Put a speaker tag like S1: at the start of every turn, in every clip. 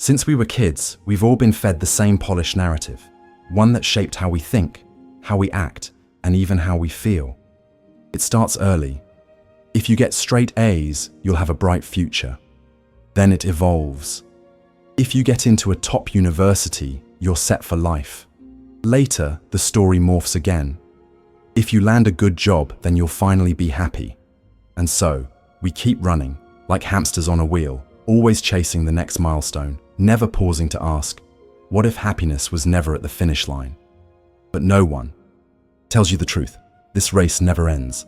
S1: Since we were kids, we've all been fed the same polished narrative, one that shaped how we think, how we act, and even how we feel. It starts early. If you get straight A's, you'll have a bright future. Then it evolves. If you get into a top university, you're set for life. Later, the story morphs again. If you land a good job, then you'll finally be happy. And so, we keep running, like hamsters on a wheel, always chasing the next milestone, never pausing to ask, what if happiness was never at the finish line? But no one tells you the truth. This race never ends.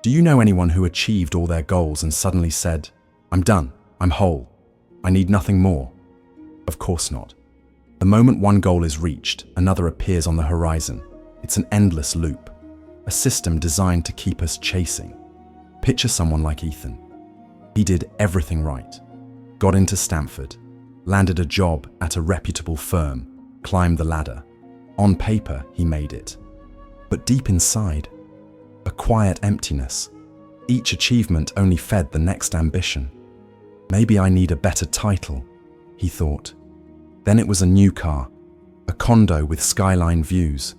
S1: Do you know anyone who achieved all their goals and suddenly said, I'm done, I'm whole, I need nothing more? Of course not. The moment one goal is reached, another appears on the horizon. It's an endless loop, a system designed to keep us chasing. Picture someone like Ethan. He did everything right, got into Stanford, landed a job at a reputable firm, climbed the ladder. On paper, he made it. But deep inside, a quiet emptiness. Each achievement only fed the next ambition. Maybe I need a better title, he thought. Then it was a new car, a condo with skyline views.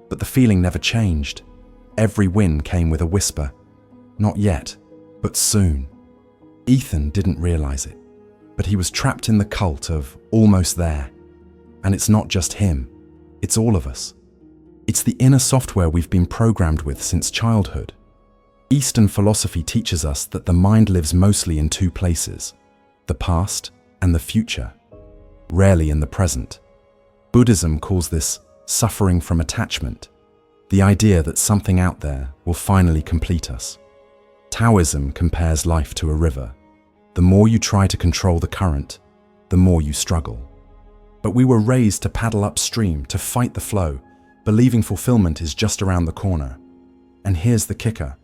S1: But the feeling never changed. Every win came with a whisper. Not yet, but soon. Ethan didn't realize it, but he was trapped in the cult of almost there. And it's not just him, it's all of us. It's the inner software we've been programmed with since childhood. Eastern philosophy teaches us that the mind lives mostly in two places, the past and the future, rarely in the present. Buddhism calls this suffering from attachment, the idea that something out there will finally complete us. Taoism compares life to a river. The more you try to control the current, the more you struggle. But we were raised to paddle upstream, to fight the flow, believing fulfillment is just around the corner. And here's the kicker.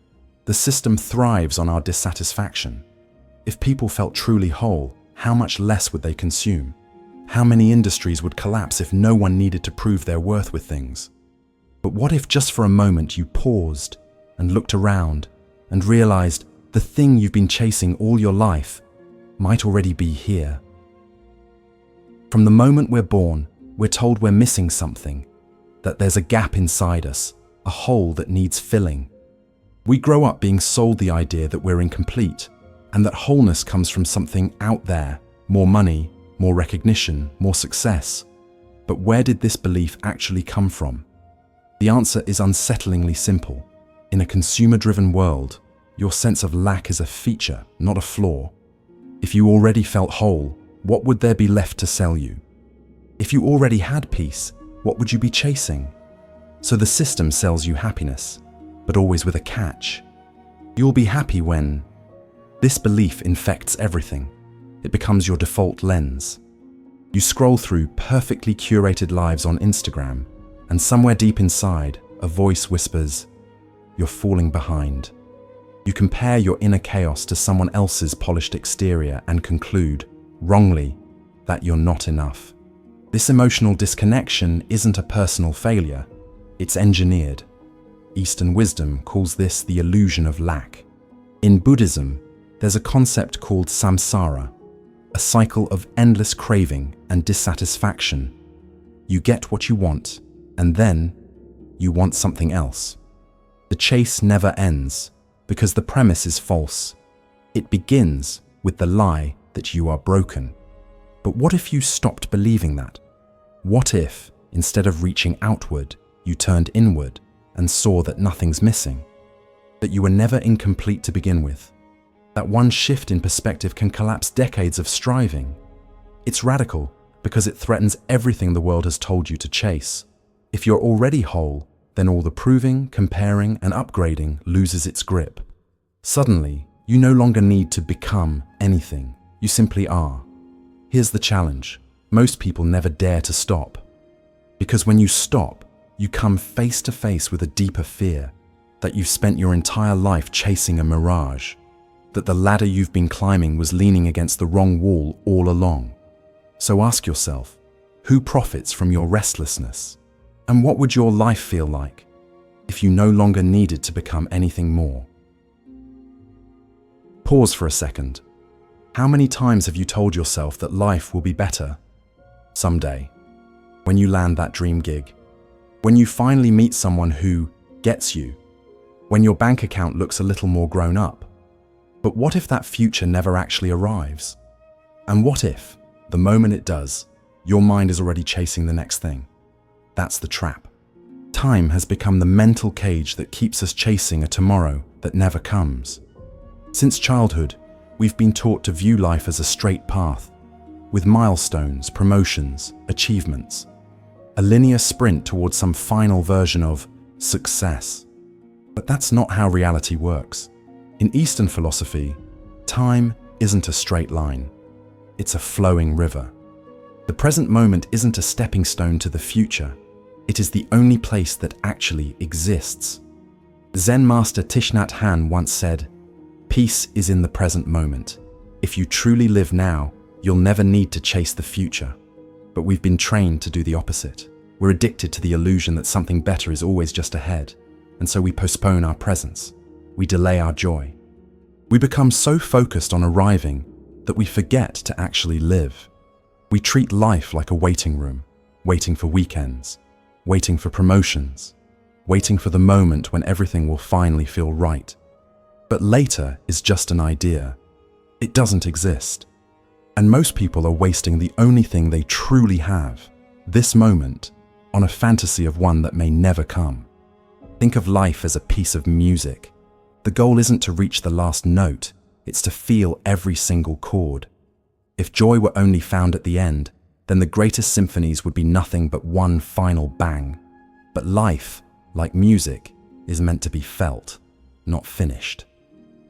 S1: The system thrives on our dissatisfaction. If people felt truly whole, how much less would they consume? How many industries would collapse if no one needed to prove their worth with things? But what if just for a moment you paused and looked around and realized the thing you've been chasing all your life might already be here? From the moment we're born, we're told we're missing something, that there's a gap inside us, a hole that needs filling. We grow up being sold the idea that we're incomplete and that wholeness comes from something out there, more money, more recognition, more success. But where did this belief actually come from? The answer is unsettlingly simple. In a consumer-driven world, your sense of lack is a feature, not a flaw. If you already felt whole, what would there be left to sell you? If you already had peace, what would you be chasing? So the system sells you happiness, but always with a catch. You'll be happy when this belief infects everything. It becomes your default lens. You scroll through perfectly curated lives on Instagram, and somewhere deep inside, a voice whispers, "You're falling behind." You compare your inner chaos to someone else's polished exterior and conclude, wrongly, that you're not enough. This emotional disconnection isn't a personal failure, it's engineered. Eastern wisdom calls this the illusion of lack. In Buddhism, there's a concept called samsara, a cycle of endless craving and dissatisfaction. You get what you want, and then you want something else. The chase never ends, because the premise is false. It begins with the lie that you are broken. But what if you stopped believing that? What if, instead of reaching outward, you turned inward and saw that nothing's missing? That you were never incomplete to begin with? That one shift in perspective can collapse decades of striving? It's radical because it threatens everything the world has told you to chase. If you're already whole, then all the proving, comparing, and upgrading loses its grip. Suddenly, you no longer need to become anything. You simply are. Here's the challenge. Most people never dare to stop. Because when you stop, you come face to face with a deeper fear, that you've spent your entire life chasing a mirage, that the ladder you've been climbing was leaning against the wrong wall all along. So ask yourself, who profits from your restlessness? And what would your life feel like if you no longer needed to become anything more? Pause for a second. How many times have you told yourself that life will be better someday? When you land that dream gig, when you finally meet someone who gets you, when your bank account looks a little more grown up. But what if that future never actually arrives? And what if, the moment it does, your mind is already chasing the next thing? That's the trap. Time has become the mental cage that keeps us chasing a tomorrow that never comes. Since childhood, we've been taught to view life as a straight path, with milestones, promotions, achievements, a linear sprint towards some final version of success. But that's not how reality works. In Eastern philosophy, time isn't a straight line. It's a flowing river. The present moment isn't a stepping stone to the future. It is the only place that actually exists. Zen master Thich Nhat Hanh once said, "Peace is in the present moment. If you truly live now, you'll never need to chase the future." But we've been trained to do the opposite. We're addicted to the illusion that something better is always just ahead, and so we postpone our presence. We delay our joy. We become so focused on arriving that we forget to actually live. We treat life like a waiting room, waiting for weekends, waiting for promotions, waiting for the moment when everything will finally feel right. But later is just an idea. It doesn't exist. And most people are wasting the only thing they truly have, this moment, on a fantasy of one that may never come. Think of life as a piece of music. The goal isn't to reach the last note, it's to feel every single chord. If joy were only found at the end, then the greatest symphonies would be nothing but one final bang. But life, like music, is meant to be felt, not finished.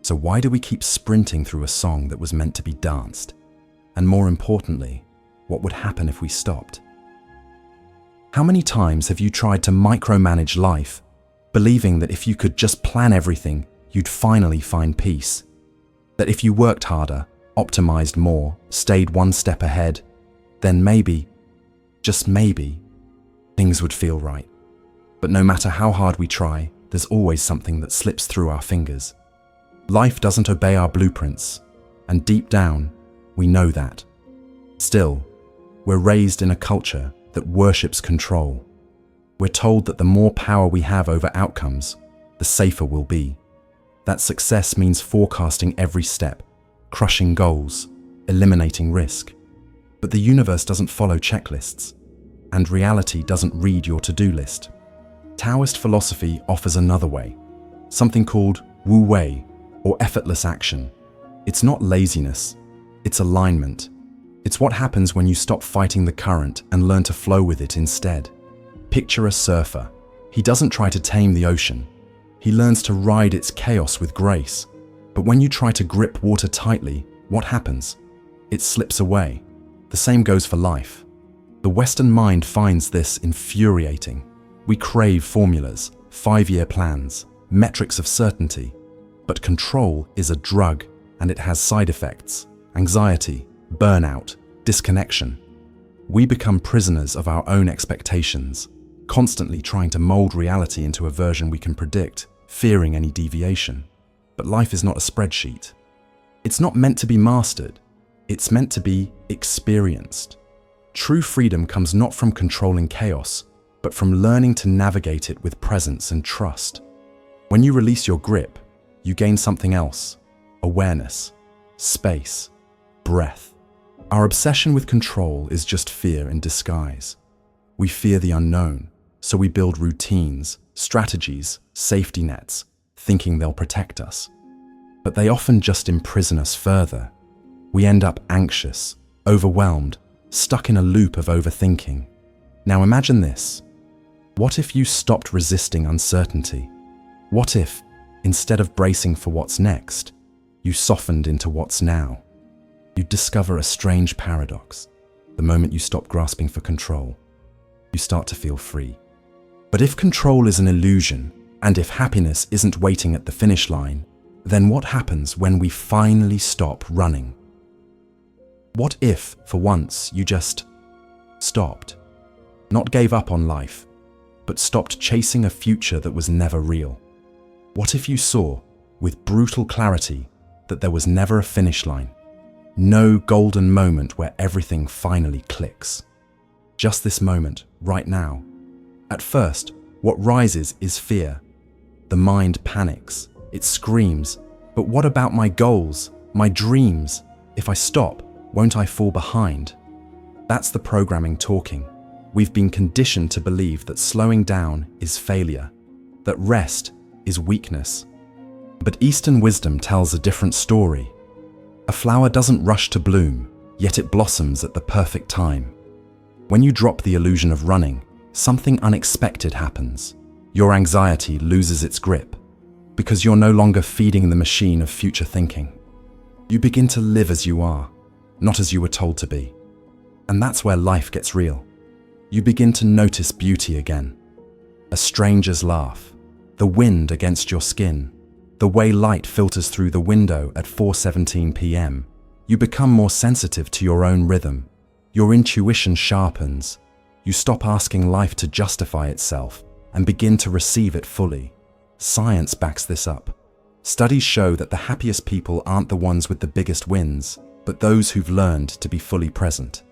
S1: So why do we keep sprinting through a song that was meant to be danced? And more importantly, what would happen if we stopped? How many times have you tried to micromanage life, believing that if you could just plan everything, you'd finally find peace? That if you worked harder, optimized more, stayed one step ahead, then maybe, just maybe, things would feel right. But no matter how hard we try, there's always something that slips through our fingers. Life doesn't obey our blueprints, and deep down, we know that. Still, we're raised in a culture that worships control. We're told that the more power we have over outcomes, the safer we'll be. That success means forecasting every step, crushing goals, eliminating risk. But the universe doesn't follow checklists, and reality doesn't read your to-do list. Taoist philosophy offers another way, something called Wu Wei, or effortless action. It's not laziness, it's alignment. It's what happens when you stop fighting the current and learn to flow with it instead. Picture a surfer. He doesn't try to tame the ocean. He learns to ride its chaos with grace. But when you try to grip water tightly, what happens? It slips away. The same goes for life. The Western mind finds this infuriating. We crave formulas, 5-year plans, metrics of certainty. But control is a drug, and it has side effects: anxiety, burnout, disconnection. We become prisoners of our own expectations, constantly trying to mold reality into a version we can predict, fearing any deviation. But life is not a spreadsheet. It's not meant to be mastered. It's meant to be experienced. True freedom comes not from controlling chaos, but from learning to navigate it with presence and trust. When you release your grip, you gain something else: awareness, space, breath. Our obsession with control is just fear in disguise. We fear the unknown, so we build routines, strategies, safety nets, thinking they'll protect us. But they often just imprison us further. We end up anxious, overwhelmed, stuck in a loop of overthinking. Now imagine this. What if you stopped resisting uncertainty? What if, instead of bracing for what's next, you softened into what's now? You'd discover a strange paradox. The moment you stop grasping for control, you start to feel free. But if control is an illusion, and if happiness isn't waiting at the finish line, then what happens when we finally stop running? What if, for once, you just stopped? Not gave up on life, but stopped chasing a future that was never real? What if you saw, with brutal clarity, that there was never a finish line? No golden moment where everything finally clicks. Just this moment, right now. At first, what rises is fear. The mind panics. It screams, "But what about my goals, my dreams? If I stop, won't I fall behind?" That's the programming talking. We've been conditioned to believe that slowing down is failure, that rest is weakness. But Eastern wisdom tells a different story. A flower doesn't rush to bloom, yet it blossoms at the perfect time. When you drop the illusion of running, something unexpected happens. Your anxiety loses its grip, because you're no longer feeding the machine of future thinking. You begin to live as you are, not as you were told to be. And that's where life gets real. You begin to notice beauty again. A stranger's laugh, the wind against your skin, the way light filters through the window at 4:17 p.m. You become more sensitive to your own rhythm. Your intuition sharpens. You stop asking life to justify itself and begin to receive it fully. Science backs this up. Studies show that the happiest people aren't the ones with the biggest wins, but those who've learned to be fully present.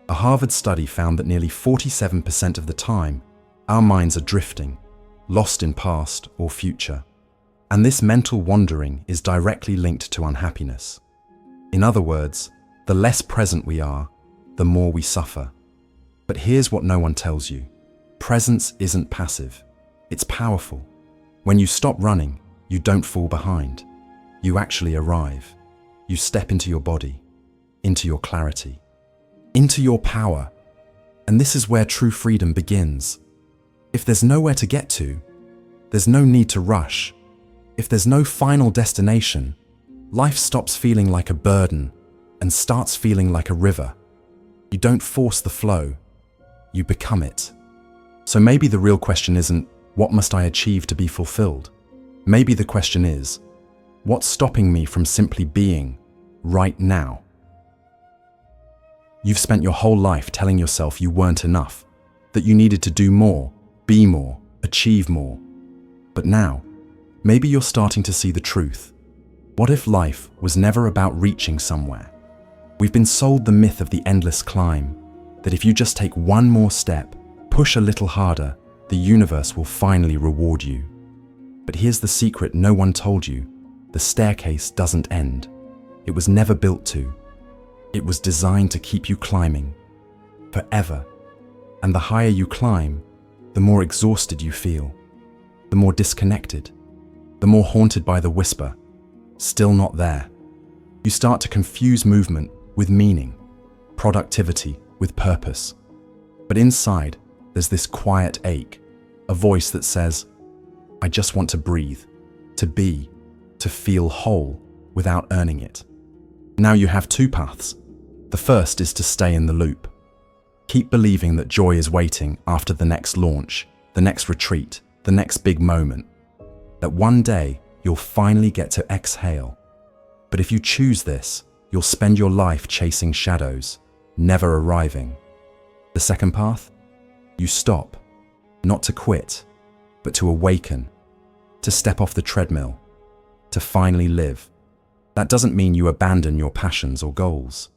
S1: A Harvard study found that nearly 47% of the time, our minds are drifting, lost in past or future. And this mental wandering is directly linked to unhappiness. In other words, the less present we are, the more we suffer. But here's what no one tells you. Presence isn't passive. It's powerful. When you stop running, you don't fall behind. You actually arrive. You step into your body, into your clarity, into your power. And this is where true freedom begins. If there's nowhere to get to, there's no need to rush. If there's no final destination, life stops feeling like a burden and starts feeling like a river. You don't force the flow, you become it. So maybe the real question isn't, what must I achieve to be fulfilled? Maybe the question is, what's stopping me from simply being right now? You've spent your whole life telling yourself you weren't enough, that you needed to do more, be more, achieve more. But now, maybe you're starting to see the truth. What if life was never about reaching somewhere? We've been sold the myth of the endless climb, that if you just take one more step, push a little harder, the universe will finally reward you. But here's the secret no one told you. The staircase doesn't end. It was never built to. It was designed to keep you climbing, forever. And the higher you climb, the more exhausted you feel, the more disconnected, the more haunted by the whisper, still not there. You start to confuse movement with meaning, productivity with purpose. But inside, there's this quiet ache, a voice that says, I just want to breathe, to be, to feel whole without earning it. Now you have two paths. The first is to stay in the loop. Keep believing that joy is waiting after the next launch, the next retreat, the next big moment. That one day you'll finally get to exhale. But if you choose this, you'll spend your life chasing shadows, never arriving. The second path? You stop, not to quit, but to awaken, to step off the treadmill, to finally live. That doesn't mean you abandon your passions or goals.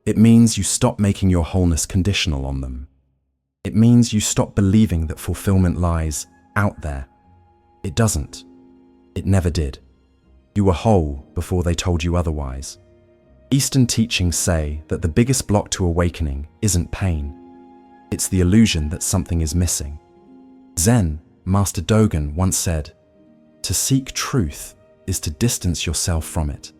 S1: It means you stop making your wholeness conditional on them. It means you stop believing that fulfillment lies out there. It doesn't. It never did. You were whole before they told you otherwise. Eastern teachings say that the biggest block to awakening isn't pain. It's the illusion that something is missing. Zen Master Dogen once said, "To seek truth is to distance yourself from it."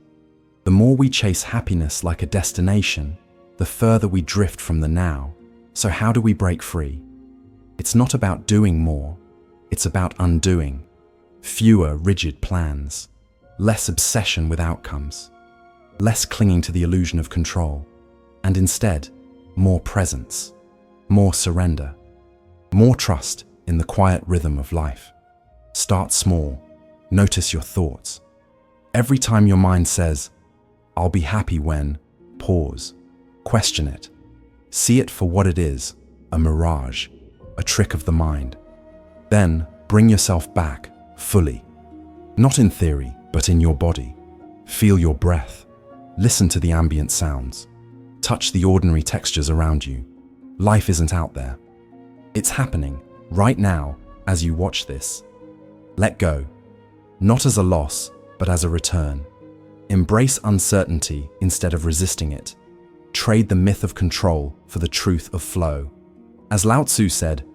S1: The more we chase happiness like a destination, the further we drift from the now. So how do we break free? It's not about doing more, it's about undoing. Fewer rigid plans, less obsession with outcomes, less clinging to the illusion of control, and instead, more presence, more surrender, more trust in the quiet rhythm of life. Start small, notice your thoughts. Every time your mind says, I'll be happy when, pause, question it. See it for what it is, a mirage, a trick of the mind. Then bring yourself back, fully. Not in theory, but in your body. Feel your breath. Listen to the ambient sounds. Touch the ordinary textures around you. Life isn't out there. It's happening right now as you watch this. Let go, not as a loss, but as a return. Embrace uncertainty instead of resisting it. Trade the myth of control for the truth of flow. As Lao Tzu said,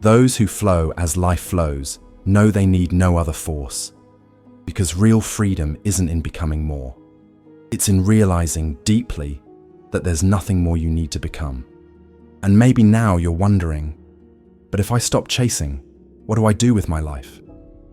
S1: those who flow as life flows know they need no other force. Because real freedom isn't in becoming more. It's in realizing deeply that there's nothing more you need to become. And maybe now you're wondering, but if I stop chasing, what do I do with my life?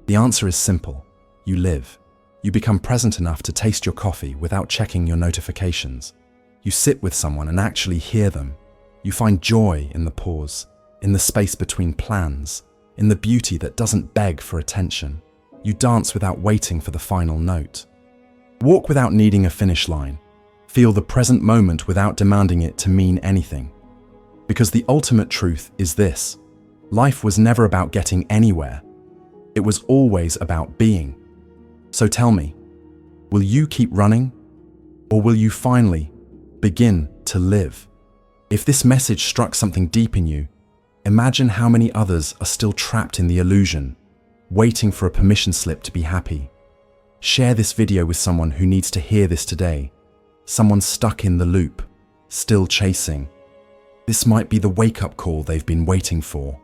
S1: The answer is simple. You live. You become present enough to taste your coffee without checking your notifications. You sit with someone and actually hear them. You find joy in the pause, in the space between plans, in the beauty that doesn't beg for attention. You dance without waiting for the final note. Walk without needing a finish line. Feel the present moment without demanding it to mean anything. Because the ultimate truth is this: life was never about getting anywhere. It was always about being. So tell me, will you keep running? Or will you finally begin to live? If this message struck something deep in you, imagine how many others are still trapped in the illusion, waiting for a permission slip to be happy. Share this video with someone who needs to hear this today. Someone stuck in the loop, still chasing. This might be the wake-up call they've been waiting for.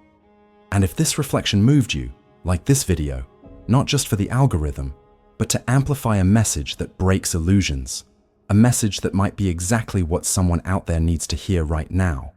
S1: And if this reflection moved you, like this video, not just for the algorithm, but to amplify a message that breaks illusions, a message that might be exactly what someone out there needs to hear right now,